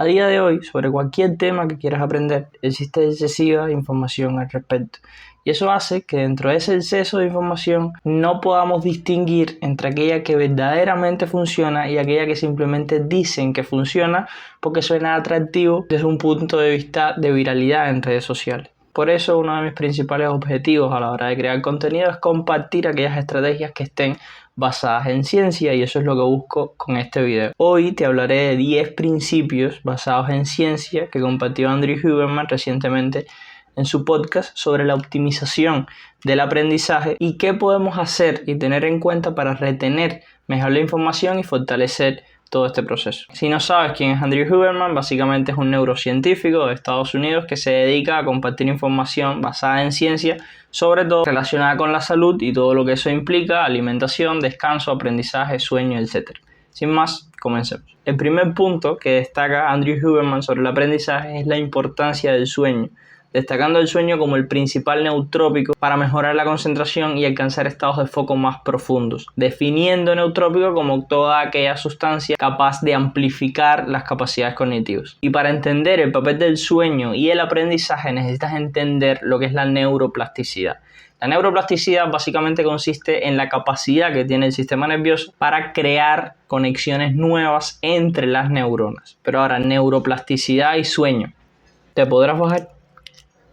A día de hoy, sobre cualquier tema que quieras aprender, existe excesiva información al respecto. Y eso hace que dentro de ese exceso de información no podamos distinguir entre aquella que verdaderamente funciona y aquella que simplemente dicen que funciona porque suena atractivo desde un punto de vista de viralidad en redes sociales. Por eso uno de mis principales objetivos a la hora de crear contenido es compartir aquellas estrategias que estén basadas en ciencia, y eso es lo que busco con este video. Hoy te hablaré de 10 principios basados en ciencia que compartió Andrew Huberman recientemente en su podcast sobre la optimización del aprendizaje y qué podemos hacer y tener en cuenta para retener mejor la información y fortalecer todo este proceso. Si no sabes quién es Andrew Huberman, básicamente es un neurocientífico de Estados Unidos que se dedica a compartir información basada en ciencia, sobre todo relacionada con la salud y todo lo que eso implica: alimentación, descanso, aprendizaje, sueño, etc. Sin más, comencemos. El primer punto que destaca Andrew Huberman sobre el aprendizaje es la importancia del sueño, destacando el sueño como el principal neutrópico para mejorar la concentración y alcanzar estados de foco más profundos, definiendo neutrópico como toda aquella sustancia capaz de amplificar las capacidades cognitivas. Y para entender el papel del sueño y el aprendizaje necesitas entender lo que es la neuroplasticidad. La neuroplasticidad básicamente consiste en la capacidad que tiene el sistema nervioso para crear conexiones nuevas entre las neuronas. Pero ahora, neuroplasticidad y sueño, ¿te podrás bajar?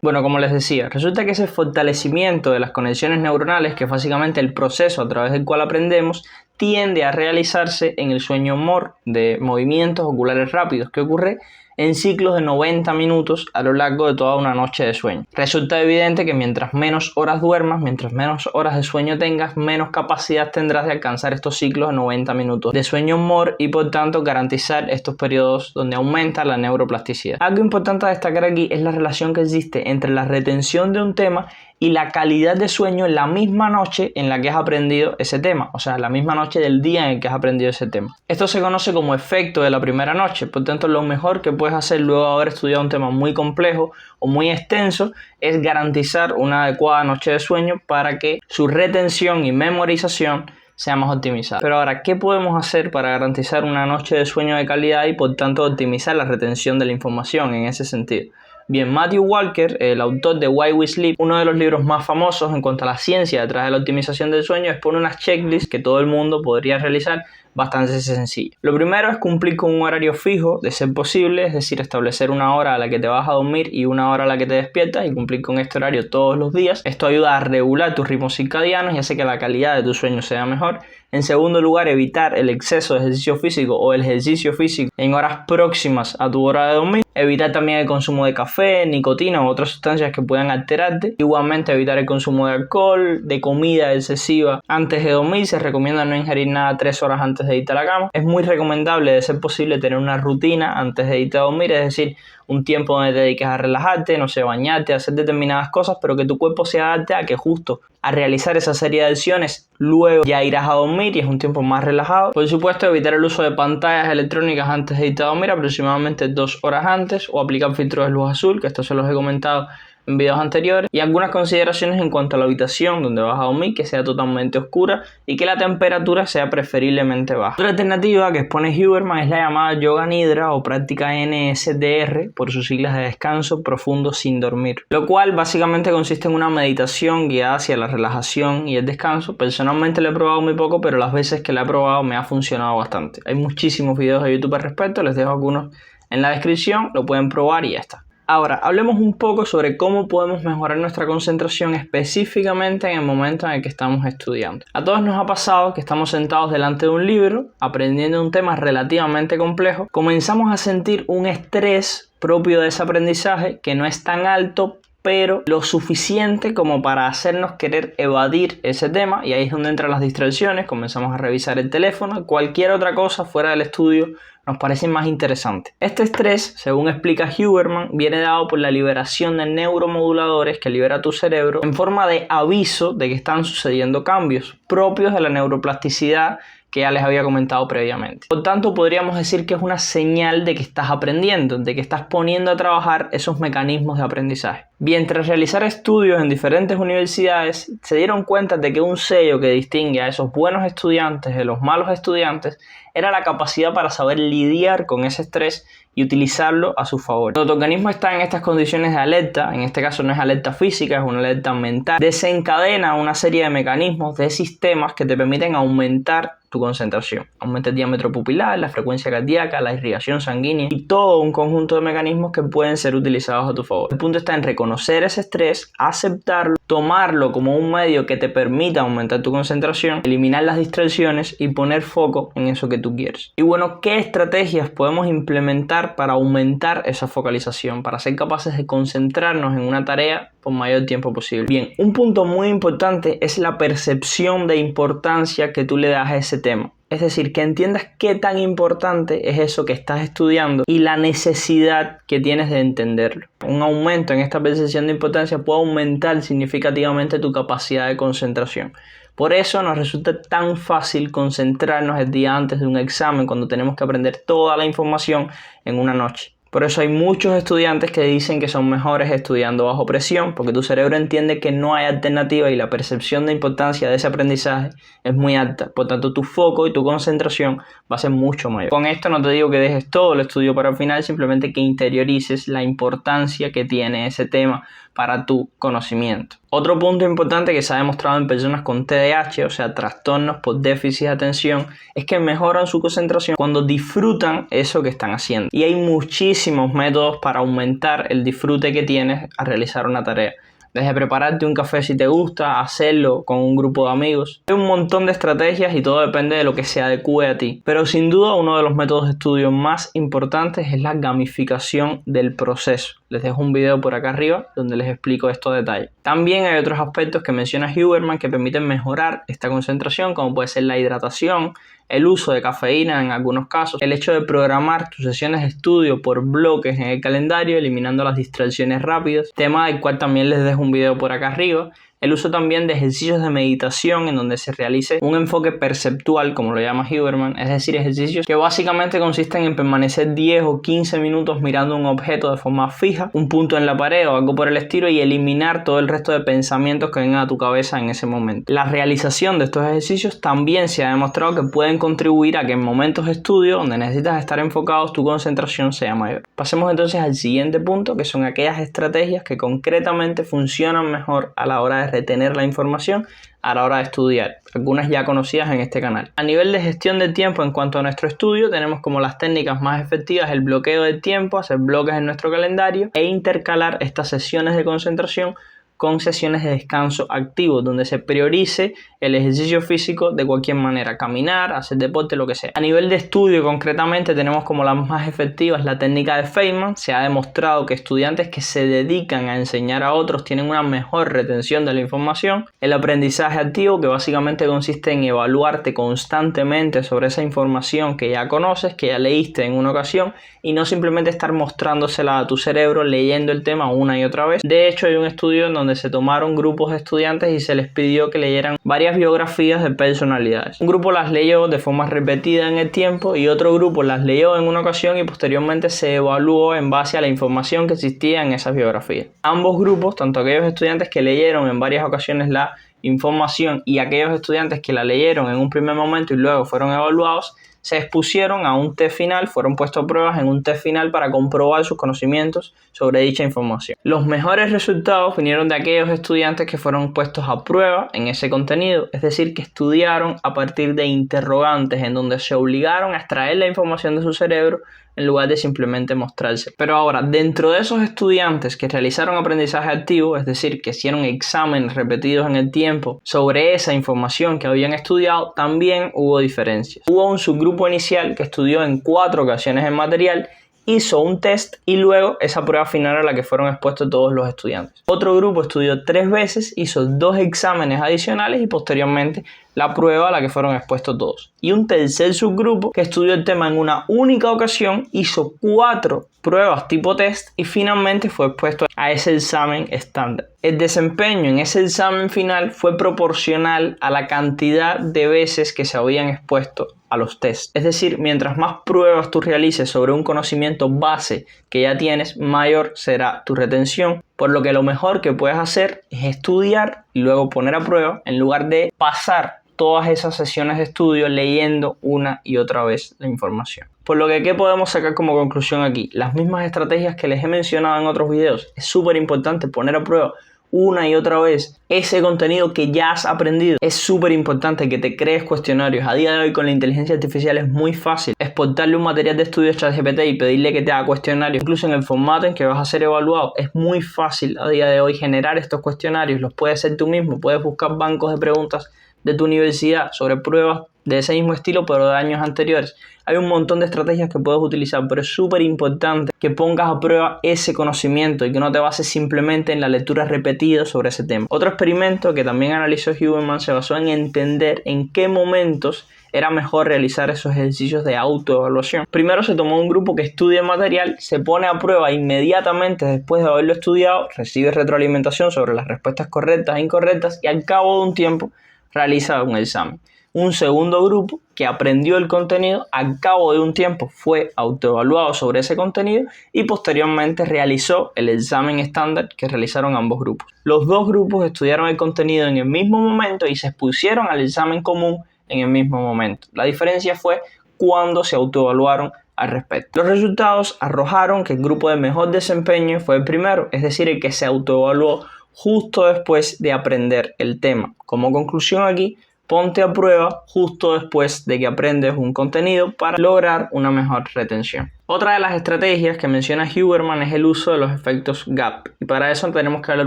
Bueno, como les decía, resulta que ese fortalecimiento de las conexiones neuronales, que es básicamente el proceso a través del cual aprendemos, tiende a realizarse en el sueño MOR, de movimientos oculares rápidos, que ocurre en ciclos de 90 minutos a lo largo de toda una noche de sueño. Resulta evidente que mientras menos horas duermas, mientras menos horas de sueño tengas, menos capacidad tendrás de alcanzar estos ciclos de 90 minutos de sueño MOR y por tanto garantizar estos periodos donde aumenta la neuroplasticidad. Algo importante a destacar aquí es la relación que existe entre la retención de un tema y la calidad de sueño en la misma noche en la que has aprendido ese tema, o sea, la misma noche del día en el que has aprendido ese tema. Esto se conoce como efecto de la primera noche. Por tanto, lo mejor que puedes hacer luego de haber estudiado un tema muy complejo o muy extenso es garantizar una adecuada noche de sueño para que su retención y memorización sea más optimizada. Pero ahora, ¿qué podemos hacer para garantizar una noche de sueño de calidad y por tanto optimizar la retención de la información en ese sentido? Bien, Matthew Walker, el autor de Why We Sleep, uno de los libros más famosos en cuanto a la ciencia detrás de la optimización del sueño, expone unas checklists que todo el mundo podría realizar bastante sencillo. Lo primero es cumplir con un horario fijo, de ser posible, es decir, establecer una hora a la que te vas a dormir y una hora a la que te despiertas y cumplir con este horario todos los días. Esto ayuda a regular tus ritmos circadianos y hace que la calidad de tu sueño sea mejor. En segundo lugar, evitar el exceso de ejercicio físico o el ejercicio físico en horas próximas a tu hora de dormir. Evitar también el consumo de café, nicotina u otras sustancias que puedan alterarte. Igualmente, evitar el consumo de alcohol, de comida excesiva antes de dormir. Se recomienda no ingerir nada 3 horas antes de irte a la cama. Es muy recomendable, de ser posible, tener una rutina antes de irte a dormir, es decir, un tiempo donde te dediques a relajarte, no sé, bañarte, hacer determinadas cosas, pero que tu cuerpo se adapte a que justo a realizar esa serie de acciones luego ya irás a dormir y es un tiempo más relajado. Por supuesto, evitar el uso de pantallas electrónicas antes de irte a dormir, aproximadamente 2 horas antes, o aplicar filtros de luz azul, que esto se los he comentado en videos anteriores, y algunas consideraciones en cuanto a la habitación donde vas a dormir, que sea totalmente oscura y que la temperatura sea preferiblemente baja. Otra alternativa que expone Huberman es la llamada Yoga Nidra o práctica NSDR, por sus siglas de descanso profundo sin dormir, lo cual básicamente consiste en una meditación guiada hacia la relajación y el descanso. Personalmente lo he probado muy poco, pero las veces que lo he probado me ha funcionado bastante. Hay muchísimos videos de YouTube al respecto, les dejo algunos en la descripción, lo pueden probar y ya está. Ahora, hablemos un poco sobre cómo podemos mejorar nuestra concentración específicamente en el momento en el que estamos estudiando. A todos nos ha pasado que estamos sentados delante de un libro, aprendiendo un tema relativamente complejo, comenzamos a sentir un estrés propio de ese aprendizaje que no es tan alto, pero lo suficiente como para hacernos querer evadir ese tema, y ahí es donde entran las distracciones. Comenzamos a revisar el teléfono, cualquier otra cosa fuera del estudio nos parece más interesante. Este estrés, según explica Huberman, viene dado por la liberación de neuromoduladores que libera tu cerebro en forma de aviso de que están sucediendo cambios propios de la neuroplasticidad que ya les había comentado previamente. Por tanto, podríamos decir que es una señal de que estás aprendiendo, de que estás poniendo a trabajar esos mecanismos de aprendizaje. Bien, tras realizar estudios en diferentes universidades, se dieron cuenta de que un sello que distingue a esos buenos estudiantes de los malos estudiantes era la capacidad para saber lidiar con ese estrés y utilizarlo a su favor. Cuando tu organismo está en estas condiciones de alerta, en este caso no es alerta física, es una alerta mental, desencadena una serie de mecanismos, de sistemas que te permiten aumentar tu concentración. Aumenta el diámetro pupilar, la frecuencia cardíaca, la irrigación sanguínea y todo un conjunto de mecanismos que pueden ser utilizados a tu favor. El punto está en reconocer ese estrés, aceptarlo, tomarlo como un medio que te permita aumentar tu concentración, eliminar las distracciones y poner foco en eso que tú quieres. Y bueno, ¿qué estrategias podemos implementar para aumentar esa focalización, para ser capaces de concentrarnos en una tarea por mayor tiempo posible? Bien, un punto muy importante es la percepción de importancia que tú le das a ese tema. Es decir, que entiendas qué tan importante es eso que estás estudiando y la necesidad que tienes de entenderlo. Un aumento en esta percepción de importancia puede aumentar significativamente tu capacidad de concentración. Por eso nos resulta tan fácil concentrarnos el día antes de un examen cuando tenemos que aprender toda la información en una noche. Por eso hay muchos estudiantes que dicen que son mejores estudiando bajo presión, porque tu cerebro entiende que no hay alternativa y la percepción de importancia de ese aprendizaje es muy alta. Por tanto, tu foco y tu concentración va a ser mucho mayor. Con esto no te digo que dejes todo el estudio para el final, simplemente que interiorices la importancia que tiene ese tema para tu conocimiento. Otro punto importante que se ha demostrado en personas con TDAH, o sea, trastornos por déficit de atención, es que mejoran su concentración cuando disfrutan eso que están haciendo. Y hay muchísimos métodos para aumentar el disfrute que tienes al realizar una tarea. Desde prepararte un café si te gusta, hacerlo con un grupo de amigos. Hay un montón de estrategias y todo depende de lo que se adecue a ti. Pero sin duda uno de los métodos de estudio más importantes es la gamificación del proceso. Les dejo un video por acá arriba donde les explico esto a detalle. También hay otros aspectos que menciona Huberman que permiten mejorar esta concentración, como puede ser la hidratación, el uso de cafeína en algunos casos, el hecho de programar tus sesiones de estudio por bloques en el calendario, eliminando las distracciones rápidas, tema del cual también les dejo un video por acá arriba. El uso también de ejercicios de meditación en donde se realice un enfoque perceptual, como lo llama Huberman, es decir, ejercicios que básicamente consisten en permanecer 10 o 15 minutos mirando un objeto de forma fija, un punto en la pared o algo por el estilo y eliminar todo el resto de pensamientos que vengan a tu cabeza en ese momento. La realización de estos ejercicios también se ha demostrado que pueden contribuir a que en momentos de estudio donde necesitas estar enfocados tu concentración sea mayor. Pasemos entonces al siguiente punto, que son aquellas estrategias que concretamente funcionan mejor a la hora de retener la información a la hora de estudiar, algunas ya conocidas en este canal. A nivel de gestión de tiempo en cuanto a nuestro estudio, tenemos como las técnicas más efectivas el bloqueo del tiempo, hacer bloques en nuestro calendario e intercalar estas sesiones de concentración con sesiones de descanso activo, donde se priorice el ejercicio físico de cualquier manera, caminar, hacer deporte, lo que sea. A nivel de estudio, concretamente, tenemos como las más efectivas la técnica de Feynman. Se ha demostrado que estudiantes que se dedican a enseñar a otros tienen una mejor retención de la información. El aprendizaje activo, que básicamente consiste en evaluarte constantemente sobre esa información que ya conoces, que ya leíste en una ocasión, y no simplemente estar mostrándosela a tu cerebro leyendo el tema una y otra vez. De hecho, hay un estudio en donde se tomaron grupos de estudiantes y se les pidió que leyeran varias biografías de personalidades. Un grupo las leyó de forma repetida en el tiempo y otro grupo las leyó en una ocasión y posteriormente se evaluó en base a la información que existía en esas biografías. Ambos grupos, tanto aquellos estudiantes que leyeron en varias ocasiones la información y aquellos estudiantes que la leyeron en un primer momento y luego fueron evaluados, se expusieron a un test final, fueron puestos a pruebas en un test final para comprobar sus conocimientos sobre dicha información. Los mejores resultados vinieron de aquellos estudiantes que fueron puestos a prueba en ese contenido, es decir, que estudiaron a partir de interrogantes en donde se obligaron a extraer la información de su cerebro en lugar de simplemente mostrarse. Pero ahora, dentro de esos estudiantes que realizaron aprendizaje activo, es decir, que hicieron exámenes repetidos en el tiempo sobre esa información que habían estudiado, también hubo diferencias. Hubo un subgrupo inicial que estudió en 4 ocasiones el material hizo un test y luego esa prueba final a la que fueron expuestos todos los estudiantes. Otro grupo estudió 3 veces, hizo 2 exámenes adicionales y posteriormente la prueba a la que fueron expuestos todos. Y un tercer subgrupo que estudió el tema en una única ocasión, hizo 4 pruebas tipo test y finalmente fue expuesto a ese examen estándar. El desempeño en ese examen final fue proporcional a la cantidad de veces que se habían expuesto a los tests. Es decir, mientras más pruebas tú realices sobre un conocimiento base que ya tienes, mayor será tu retención. Por lo que lo mejor que puedes hacer es estudiar y luego poner a prueba en lugar de pasar todas esas sesiones de estudio leyendo una y otra vez la información. Por lo que, ¿qué podemos sacar como conclusión aquí? Las mismas estrategias que les he mencionado en otros videos. Es súper importante poner a prueba una y otra vez ese contenido que ya has aprendido. Es súper importante que te crees cuestionarios. A día de hoy con la inteligencia artificial es muy fácil exportarle un material de estudio a ChatGPT y pedirle que te haga cuestionarios. Incluso en el formato en que vas a ser evaluado es muy fácil a día de hoy generar estos cuestionarios. Los puedes hacer tú mismo. Puedes buscar bancos de preguntas de tu universidad sobre pruebas de ese mismo estilo pero de años anteriores. Hay un montón de estrategias que puedes utilizar, pero es súper importante que pongas a prueba ese conocimiento y que no te bases simplemente en la lectura repetida sobre ese tema. Otro experimento que también analizó Huberman se basó en entender en qué momentos era mejor realizar esos ejercicios de autoevaluación. Primero se tomó un grupo que estudia el material, se pone a prueba inmediatamente después de haberlo estudiado, recibe retroalimentación sobre las respuestas correctas e incorrectas y al cabo de un tiempo realiza un examen. Un segundo grupo que aprendió el contenido, al cabo de un tiempo fue autoevaluado sobre ese contenido y posteriormente realizó el examen estándar que realizaron ambos grupos. Los dos grupos estudiaron el contenido en el mismo momento y se expusieron al examen común en el mismo momento. La diferencia fue cuando se autoevaluaron al respecto. Los resultados arrojaron que el grupo de mejor desempeño fue el primero, es decir, el que se autoevaluó justo después de aprender el tema. Como conclusión aquí, ponte a prueba justo después de que aprendes un contenido para lograr una mejor retención. Otra de las estrategias que menciona Huberman es el uso de los efectos gap y para eso tenemos que hablar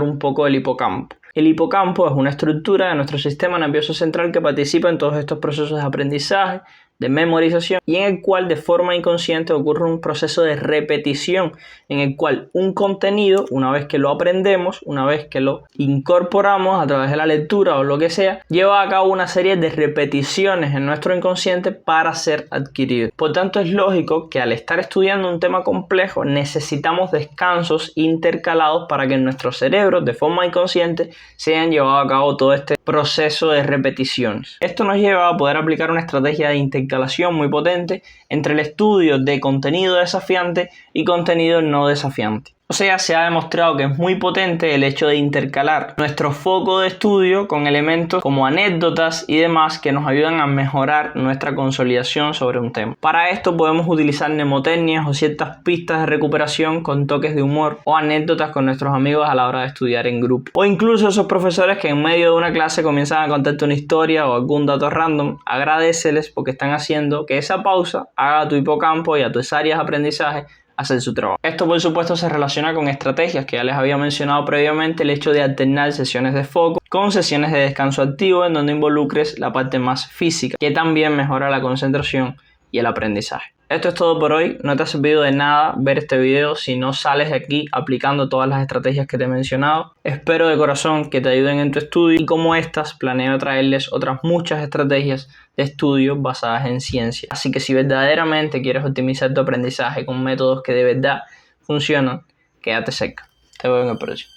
un poco del hipocampo. El hipocampo es una estructura de nuestro sistema nervioso central que participa en todos estos procesos de aprendizaje, de memorización y en el cual de forma inconsciente ocurre un proceso de repetición en el cual un contenido, una vez que lo aprendemos, una vez que lo incorporamos a través de la lectura o lo que sea, lleva a cabo una serie de repeticiones en nuestro inconsciente para ser adquirido. Por tanto, es lógico que al estar estudiando un tema complejo necesitamos descansos intercalados para que en nuestro cerebro de forma inconsciente se hayan llevado a cabo todo este proceso de repeticiones. Esto nos lleva a poder aplicar una estrategia de intercalación muy potente entre el estudio de contenido desafiante y contenido no desafiante. O sea, se ha demostrado que es muy potente el hecho de intercalar nuestro foco de estudio con elementos como anécdotas y demás que nos ayudan a mejorar nuestra consolidación sobre un tema. Para esto podemos utilizar mnemotecnias o ciertas pistas de recuperación con toques de humor o anécdotas con nuestros amigos a la hora de estudiar en grupo. O incluso esos profesores que en medio de una clase comienzan a contarte una historia o algún dato random, agradéceles porque están haciendo que esa pausa haga a tu hipocampo y a tus áreas de aprendizaje hacer su trabajo. Esto por supuesto se relaciona con estrategias que ya les había mencionado previamente, el hecho de alternar sesiones de foco con sesiones de descanso activo en donde involucres la parte más física, que también mejora la concentración y el aprendizaje. Esto es todo por hoy. No te ha servido de nada ver este video si no sales de aquí aplicando todas las estrategias que te he mencionado. Espero de corazón que te ayuden en tu estudio y como estas planeo traerles otras muchas estrategias de estudio basadas en ciencia. Así que si verdaderamente quieres optimizar tu aprendizaje con métodos que de verdad funcionan, quédate cerca. Te veo en el próximo.